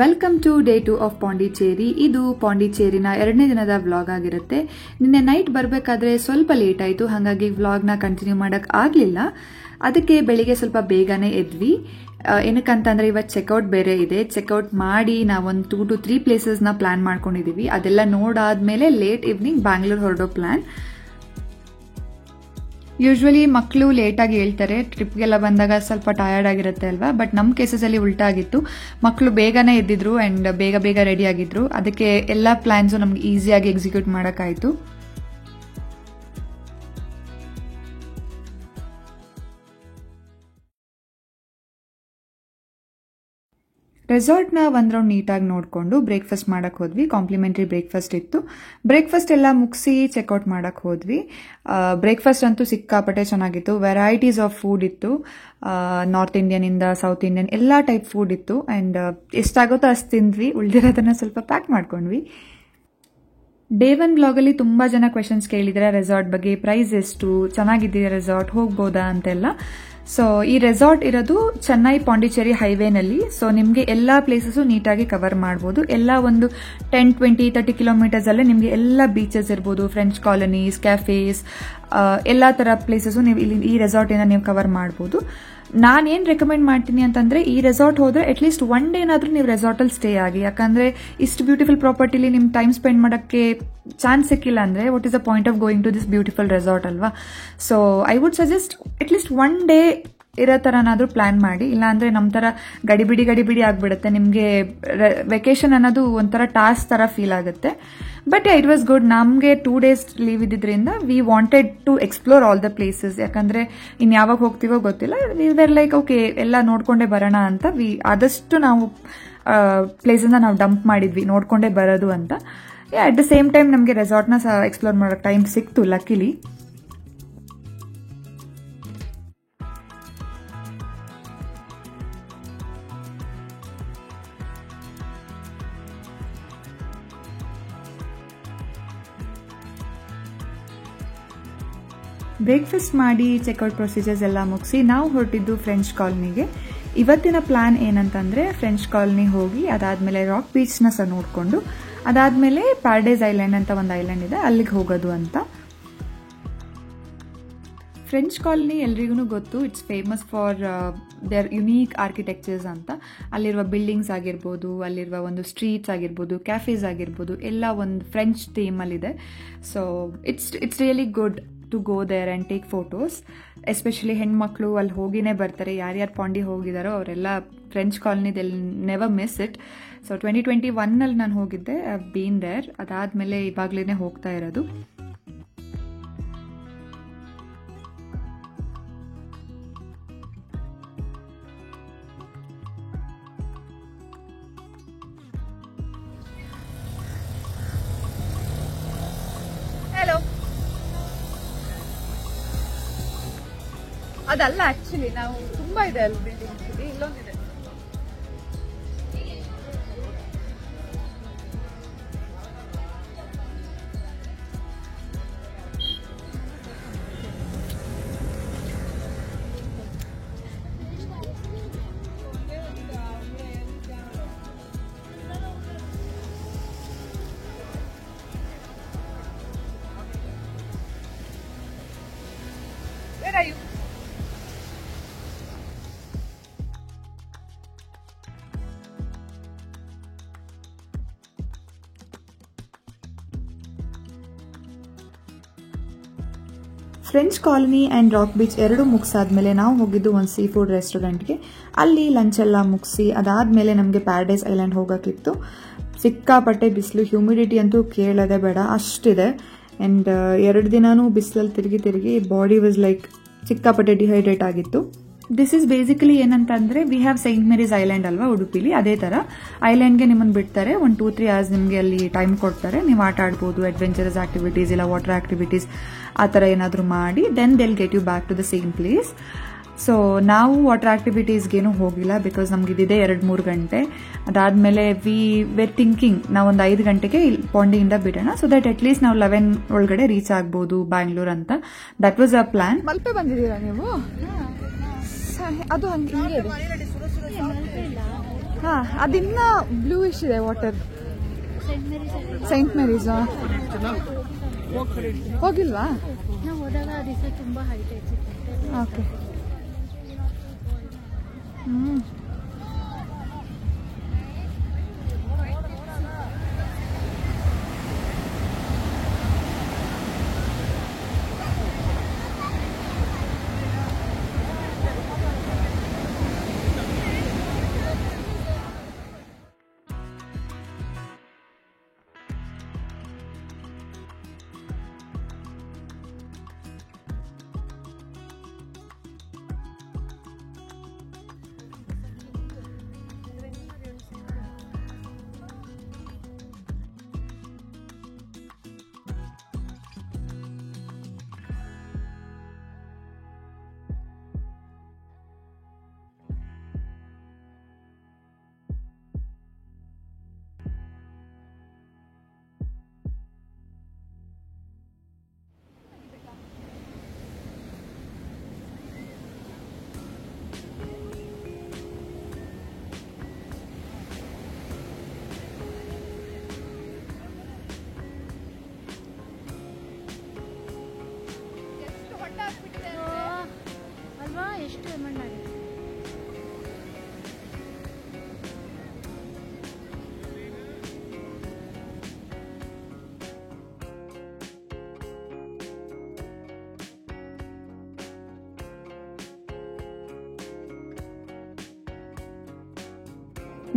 Welcome to day 2 of Pondicherry. ಇದು ಪಾಂಡಿಚೇರಿನ 2ನೇ ದಿನದ ವ್ಲಾಗ್ ಆಗಿರುತ್ತೆ. ನಿನ್ನೆ ನೈಟ್ ಬರಬೇಕಾದ್ರೆ ಸ್ವಲ್ಪ ಲೇಟ್ ಆಯಿತು, ಹಾಗಾಗಿ ವ್ಲಾಗ್ನ ಕಂಟಿನ್ಯೂ ಮಾಡೋಕ್ಕೆ ಆಗಲಿಲ್ಲ. ಅದಕ್ಕೆ ಬೆಳಿಗ್ಗೆ ಸ್ವಲ್ಪ ಬೇಗನೆ ಎದ್ವಿ. ಏನಕ್ಕಂತಂದರೆ ಇವತ್ತು ಚೆಕ್ಔಟ್ ಬೇರೆ ಇದೆ. ಚೆಕ್ಔಟ್ ಮಾಡಿ ನಾವೊಂದು 2 to 3 ಪ್ಲೇಸಸ್ನ ಪ್ಲಾನ್ ಮಾಡ್ಕೊಂಡಿದ್ದೀವಿ. ಅದೆಲ್ಲ ನೋಡಾದ್ಮೇಲೆ ಲೇಟ್ ಈವ್ನಿಂಗ್ ಬ್ಯಾಂಗ್ಳೂರ್ ಹೊರಡೋ ಪ್ಲಾನ್. ಯೂಶ್ವಲಿ ಮಕ್ಕಳು ಲೇಟಾಗಿ ಹೇಳ್ತಾರೆ, ಟ್ರಿಪ್ಗೆಲ್ಲ ಬಂದಾಗ ಸ್ವಲ್ಪ ಟಯರ್ಡ್ ಆಗಿರುತ್ತೆ ಅಲ್ವಾ. ಬಟ್ ನಮ್ಮ ಕೇಸಸಲ್ಲಿ ಉಲ್ಟಾ ಆಗಿತ್ತು. ಮಕ್ಕಳು ಬೇಗನೆ ಎದ್ದಿದ್ರು ಆ್ಯಂಡ್ ಬೇಗ ಬೇಗ ರೆಡಿ ಆಗಿದ್ರು. ಅದಕ್ಕೆ ಎಲ್ಲ ಪ್ಲಾನ್ಸು ನಮ್ಗೆ ಈಸಿಯಾಗಿ ಎಕ್ಸಿಕ್ಯೂಟ್ ಮಾಡೋಕ್ಕಾಯಿತು. ರೆಸಾರ್ಟ್ನ ಒಂದು ರೌಂಡ್ ನೀಟಾಗಿ ನೋಡಿಕೊಂಡು ಬ್ರೇಕ್ಫಾಸ್ಟ್ ಮಾಡೋಕ್ಕೆ ಹೋದ್ವಿ. ಕಾಂಪ್ಲಿಮೆಂಟ್ರಿ ಬ್ರೇಕ್ಫಾಸ್ಟ್ ಇತ್ತು. ಬ್ರೇಕ್ಫಾಸ್ಟ್ ಎಲ್ಲ ಮುಗಿಸಿ ಚೆಕ್ಔಟ್ ಮಾಡೋಕ್ಕೆ ಹೋದ್ವಿ. ಬ್ರೇಕ್ಫಾಸ್ಟ್ ಅಂತೂ ಸಿಕ್ಕಾಪಟ್ಟೆ ಚೆನ್ನಾಗಿತ್ತು. ವೆರೈಟೀಸ್ ಆಫ್ ಫುಡ್ ಇತ್ತು. ನಾರ್ತ್ ಇಂಡಿಯನಿಂದ ಸೌತ್ ಇಂಡಿಯನ್ ಎಲ್ಲ ಟೈಪ್ ಫುಡ್ ಇತ್ತು. ಆ್ಯಂಡ್ ಎಷ್ಟಾಗುತ್ತೋ ಅಷ್ಟು ತಿಂದ್ವಿ. ಉಳಿದಿರೋದನ್ನ ಸ್ವಲ್ಪ ಪ್ಯಾಕ್ ಮಾಡ್ಕೊಂಡ್ವಿ. ಡೇ 1 ಬ್ಲಾಗಲ್ಲಿ ತುಂಬ ಜನ ಕ್ವೆಶನ್ಸ್ ಕೇಳಿದರೆ ರೆಸಾರ್ಟ್ ಬಗ್ಗೆ, ಪ್ರೈಸ್ ಎಷ್ಟು, ಚೆನ್ನಾಗಿದೆಯಾ ರೆಸಾರ್ಟ್, ಹೋಗ್ಬೋದಾ ಅಂತೆಲ್ಲ. ಸೊ ಈ ರೆಸಾರ್ಟ್ ಇರೋದು ಚೆನ್ನೈ ಪಾಂಡಿಚೇರಿ ಹೈವೇನಲ್ಲಿ. ಸೊ ನಿಮಗೆ ಎಲ್ಲ ಪ್ಲೇಸಸ್ಸು ನೀಟಾಗಿ ಕವರ್ ಮಾಡ್ಬೋದು. ಎಲ್ಲ ಒಂದು 10, 20, 30 ಕಿಲೋಮೀಟರ್ಸಲ್ಲೇ ನಿಮಗೆ ಎಲ್ಲ ಬೀಚಸ್ ಇರ್ಬೋದು, ಫ್ರೆಂಚ್ ಕಾಲನೀಸ್, ಕ್ಯಾಫೇಸ್, ಎಲ್ಲ ಥರ ಪ್ಲೇಸಸ್ಸು ನೀವು ಇಲ್ಲಿ ಈ ರೆಸಾರ್ಟಿಂದ ನೀವು ಕವರ್ ಮಾಡ್ಬೋದು. ನಾನೇನು ರೆಕಮೆಂಡ್ ಮಾಡ್ತೀನಿ ಅಂತಂದರೆ, ಈ ರೆಸಾರ್ಟ್ ಹೋದರೆ ಅಟ್ಲೀಸ್ಟ್ 1 ಡೇ ಏನಾದರೂ ನೀವು ರೆಸಾರ್ಟಲ್ಲಿ ಸ್ಟೇ ಆಗಿ. ಯಾಕಂದರೆ ಇಷ್ಟು ಬ್ಯೂಟಿಫುಲ್ ಪ್ರಾಪರ್ಟಿಲಿ ನಿಮ್ಮ ಟೈಮ್ ಸ್ಪೆಂಡ್ ಮಾಡೋಕ್ಕೆ ಚಾನ್ಸ್ ಸಿಕ್ಕಿಲ್ಲ ಅಂದರೆ what is the point of going to this beautiful resort ಅಲ್ವಾ. ಸೊ ಐ ವುಡ್ ಸಜೆಸ್ಟ್ ಅಟ್ಲೀಸ್ಟ್ 1 ಡೇ ಇರೋ ಥರನಾದರೂ ಪ್ಲ್ಯಾನ್ ಮಾಡಿ. ಇಲ್ಲಾಂದರೆ ನಮ್ಮ ಥರ ಗಡಿಬಿಡಿ ಆಗಿಬಿಡುತ್ತೆ. ನಿಮಗೆ ವೆಕೇಶನ್ ಅನ್ನೋದು ಒಂಥರ ಟಾಸ್ಕ್ ಥರ ಫೀಲ್ ಆಗುತ್ತೆ. But it was good. ನಮಗೆ 2 days ಲೀವ್ ಇದ್ದಿದ್ದರಿಂದ we wanted to explore all the places. ಯಾಕಂದರೆ ಇನ್ನು ಯಾವಾಗ ಹೋಗ್ತೀವೋ ಗೊತ್ತಿಲ್ಲ. ವಿ ವೇರ್ ಲೈಕ್ ಓಕೆ ಎಲ್ಲ ನೋಡ್ಕೊಂಡೇ ಬರೋಣ ಅಂತ. ಆದಷ್ಟು ನಾವು ಪ್ಲೇಸನ್ನ ನಾವು ಡಂಪ್ ಮಾಡಿದ್ವಿ ನೋಡ್ಕೊಂಡೇ ಬರೋದು ಅಂತ. ಅಟ್ ದ ಸೇಮ್ ಟೈಮ್ ನಮಗೆ ರೆಸಾರ್ಟ್ನ ಸಹ ಎಕ್ಸ್ಪ್ಲೋರ್ ಮಾಡೋಕ್ಕೆ ಟೈಮ್ ಸಿಕ್ತು ಲಕ್ಕಿಲಿ. ಬ್ರೇಕ್ಫಾಸ್ಟ್ ಮಾಡಿ ಚೆಕ್ಔಟ್ ಪ್ರೊಸೀಜರ್ಸ್ ಎಲ್ಲ ಮುಗಿಸಿ ನಾವು ಹೊರಟಿದ್ದು ಫ್ರೆಂಚ್ ಕಾಲನಿಗೆ. ಇವತ್ತಿನ ಪ್ಲಾನ್ ಏನಂತಂದರೆ ಫ್ರೆಂಚ್ ಕಾಲನಿ ಹೋಗಿ ಅದಾದಮೇಲೆ ರಾಕ್ ಬೀಚ್ನ ಸಹ ನೋಡಿಕೊಂಡು ಅದಾದಮೇಲೆ ಪ್ಯಾರಡೈಸ್ ಐಲ್ಯಾಂಡ್ ಅಂತ ಒಂದು ಐಲ್ಯಾಂಡ್ ಇದೆ, ಅಲ್ಲಿಗೆ ಹೋಗೋದು ಅಂತ. ಫ್ರೆಂಚ್ ಕಾಲನಿ ಎಲ್ರಿಗೂ ಗೊತ್ತು, it's famous for there unique architectures ಅಂತ. ಅಲ್ಲಿರುವ ಬಿಲ್ಡಿಂಗ್ಸ್ ಆಗಿರ್ಬೋದು, ಅಲ್ಲಿರುವ ಒಂದು ಸ್ಟ್ರೀಟ್ಸ್ ಆಗಿರ್ಬೋದು, ಕ್ಯಾಫೇಸ್ ಆಗಿರ್ಬೋದು, ಎಲ್ಲ ಒಂದು ಫ್ರೆಂಚ್ ಥೀಮಲ್ಲಿದೆ. So it's really good to go there and take photos. Especially ಹೆಣ್ಮಕ್ಳು ಅಲ್ಲಿ ಹೋಗಿನೇ ಬರ್ತಾರೆ. ಯಾರ್ಯಾರು ಪಾಂಡಿ ಹೋಗಿದ್ದಾರೋ ಅವರೆಲ್ಲ French colony they'll never miss it. So 2021ನಲ್ಲಿ ನಾನು ಹೋಗಿದ್ದೆ, ಐ ಹ್ಯಾವ್ ಬೀನ್ ದೇರ್. ಅದಾದಮೇಲೆ ಇವಾಗಲೇ ಹೋಗ್ತಾ ಇರೋದು. ಅದಲ್ಲ ಆಕ್ಚುಲಿ ನಾವು ತುಂಬಾ ಇದೆ ಅಲ್ಲಿ ಬಿಲ್ಡಿಂಗ್ಸ್. ಇಲ್ಲೊಂದಿದೆ. Where are you? French colony and rock beach ಎರಡೂ ಮುಗಿಸಾದ್ಮೇಲೆ ನಾವು ಹೋಗಿದ್ದು ಒಂದು ಸೀ ಫುಡ್ ರೆಸ್ಟೋರೆಂಟ್ಗೆ. ಅಲ್ಲಿ ಲಂಚ್ ಎಲ್ಲ ಮುಗಿಸಿ ಅದಾದಮೇಲೆ ನಮಗೆ ಪ್ಯಾರಡೈಸ್ ಐಲ್ಯಾಂಡ್ ಹೋಗೋಕ್ಕಿತ್ತು. ಸಿಕ್ಕಾಪಟ್ಟೆ ಬಿಸಿಲು, ಹ್ಯೂಮಿಡಿಟಿ ಅಂತೂ ಕೇಳೋದೇ ಬೇಡ, ಅಷ್ಟಿದೆ. ಆ್ಯಂಡ್ 2 ದಿನಾನೂ ಬಿಸಿಲಲ್ಲಿ ತಿರುಗಿ ಬಾಡಿ ವಾಸ್ ಲೈಕ್ ಸಿಕ್ಕಾಪಟ್ಟೆ ಡಿಹೈಡ್ರೇಟ್ ಆಗಿತ್ತು. ದಿಸ್ ಇಸ್ ಬೇಸಿಕಲಿ ಏನಂತಂದರೆ, we have Saint Mary's island ಅಲ್ವಾ ಉಡುಪಿಲಿ, ಅದೇ ಥರ ಐಲ್ಯಾಂಡ್ಗೆ ನಿಮ್ಮನ್ನು ಬಿಡ್ತಾರೆ. ಒಂದು 2-3 hours ನಿಮಗೆ ಅಲ್ಲಿ ಟೈಮ್ ಕೊಡ್ತಾರೆ. ನೀವು ಆಟ ಆಡ್ಬೋದು, ಅಡ್ವೆಂಚರಸ್ ಆಕ್ಟಿವಿಟೀಸ್ ಇಲ್ಲ ವಾಟರ್ ಆಕ್ಟಿವಿಟೀಸ್ ಆ ಥರ ಏನಾದರೂ ಮಾಡಿ then they'll get you back to the same place. So ನಾವು ವಾಟರ್ ಆಕ್ಟಿವಿಟೀಸ್ಗೇನು ಹೋಗಿಲ್ಲ ಬಿಕಾಸ್ ನಮ್ಗೆ ಇದಿದೆ 2-3 ಗಂಟೆ. ಅದಾದಮೇಲೆ ವಿ ವೇರ್ ಥಿಂಕಿಂಗ್ ನಾವೊಂದು 5 ಗಂಟೆಗೆ ಪಾಂಡಿಯಿಂದ ಬಿಡೋಣ, ಸೊ ದಟ್ ಅಟ್ಲೀಸ್ಟ್ ನಾವು 11 ಒಳಗಡೆ ರೀಚ್ ಆಗ್ಬೋದು ಬ್ಯಾಂಗ್ಳೂರ್ ಅಂತ. That was a plan. Malpe ಬಂದಿದ್ದೀರಾ ನೀವು? ಅದು ಹಂಗೆ ಹಾ, ಅದಿನ್ನ ಬ್ಲೂಯಿಶ್ ಇದೆ ವಾಟರ್. ಸೈಂಟ್ ಮೇರೀಸ್ ಹೋಗಿಲ್ವಾ? ಓಕೆ.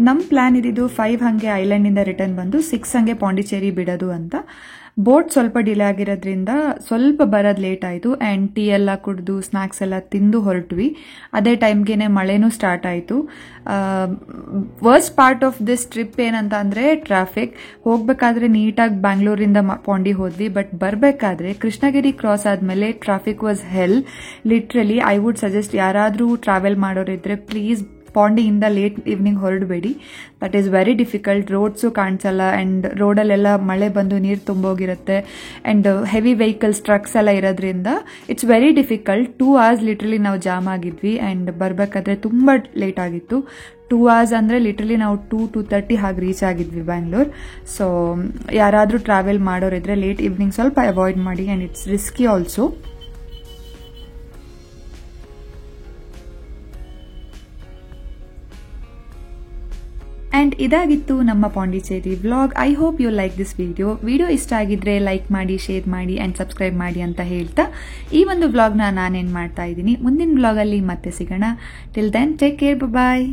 ನಮ್ಮ ಪ್ಲಾನ್ ಇದ್ದಿದ್ದು 5 ಹಂಗೆ ಐಲ್ಯಾಂಡಿಂದ ರಿಟರ್ನ್ ಬಂದು 6 ಹಂಗೆ ಪಾಂಡಿಚೇರಿ ಬಿಡೋದು ಅಂತ. ಬೋಟ್ ಸ್ವಲ್ಪ ಡಿಲೇ ಆಗಿರೋದ್ರಿಂದ ಸ್ವಲ್ಪ ಬರೋದು ಲೇಟ್ ಆಯಿತು. ಆ್ಯಂಡ್ ಟೀ ಎಲ್ಲ ಕುಡಿದು ಸ್ನ್ಯಾಕ್ಸ್ ಎಲ್ಲ ತಿಂದು ಹೊರಟ್ವಿ. ಅದೇ ಟೈಮ್ಗೆ ಮಳೆನೂ ಸ್ಟಾರ್ಟ್ ಆಯಿತು. Worst part of this trip ಏನಂತ ಅಂದರೆ ಟ್ರಾಫಿಕ್. ಹೋಗಬೇಕಾದ್ರೆ ನೀಟಾಗಿ ಬ್ಯಾಂಗ್ಳೂರಿಂದ ಪಾಂಡಿ ಹೋದ್ವಿ, ಬಟ್ ಬರಬೇಕಾದ್ರೆ ಕೃಷ್ಣಗಿರಿ ಕ್ರಾಸ್ ಆದಮೇಲೆ traffic was hell. Literally I would suggest ಯಾರಾದರೂ ಟ್ರಾವೆಲ್ ಮಾಡೋರಿದ್ರೆ ಪ್ಲೀಸ್ ಪಾಂಡಿಯಿಂದ ಲೇಟ್ ಈವ್ನಿಂಗ್ ಹೊರಡಬೇಡಿ. That is very difficult. Roads ಕಾಣಿಸಲ್ಲ ಆ್ಯಂಡ್ ರೋಡಲ್ಲೆಲ್ಲ ಮಳೆ ಬಂದು ನೀರು ತುಂಬೋಗಿರುತ್ತೆ ಆ್ಯಂಡ್ ಹೆವಿ ವೆಹಿಕಲ್ಸ್ ಟ್ರಕ್ಸ್ ಎಲ್ಲ ಇರೋದ್ರಿಂದ it's very difficult. 2 hours literally ನಾವು ಜಾಮ್ ಆಗಿದ್ವಿ ಆ್ಯಂಡ್ ಬರಬೇಕಾದ್ರೆ ತುಂಬ ಲೇಟ್ ಆಗಿತ್ತು. 2 hours ಅಂದರೆ ಲಿಟ್ರಲಿ ನಾವು 2:30 ಹಾಗೆ ರೀಚ್ ಆಗಿದ್ವಿ ಬ್ಯಾಂಗ್ಳೂರ್. ಸೊ ಯಾರಾದರೂ ಟ್ರಾವೆಲ್ ಮಾಡೋರಿದ್ರೆ ಲೇಟ್ ಈವ್ನಿಂಗ್ ಸ್ವಲ್ಪ ಅವಾಯ್ಡ್ ಮಾಡಿ and it's risky also. And ಇದಾಗಿತ್ತು ನಮ್ಮ Pondicherry vlog. I hope you like this video ಇಷ್ಟ ಆಗಿದ್ರೆ ಲೈಕ್ ಮಾಡಿ, ಶೇರ್ ಮಾಡಿ ಆ್ಯಂಡ್ ಸಬ್ಸ್ಕ್ರೈಬ್ ಮಾಡಿ ಅಂತ ಹೇಳ್ತಾ ಈ ಒಂದು ವ್ಲಾಗ್ನ ನಾನೇನು ಮಾಡ್ತಾ ಇದ್ದೀನಿ. ಮುಂದಿನ ವ್ಲಾಗಲ್ಲಿ ಮತ್ತೆ ಸಿಗೋಣ. ಟಿಲ್ ದೆನ್ ಟೇಕ್ ಕೇರ್, ಬಾಯ್.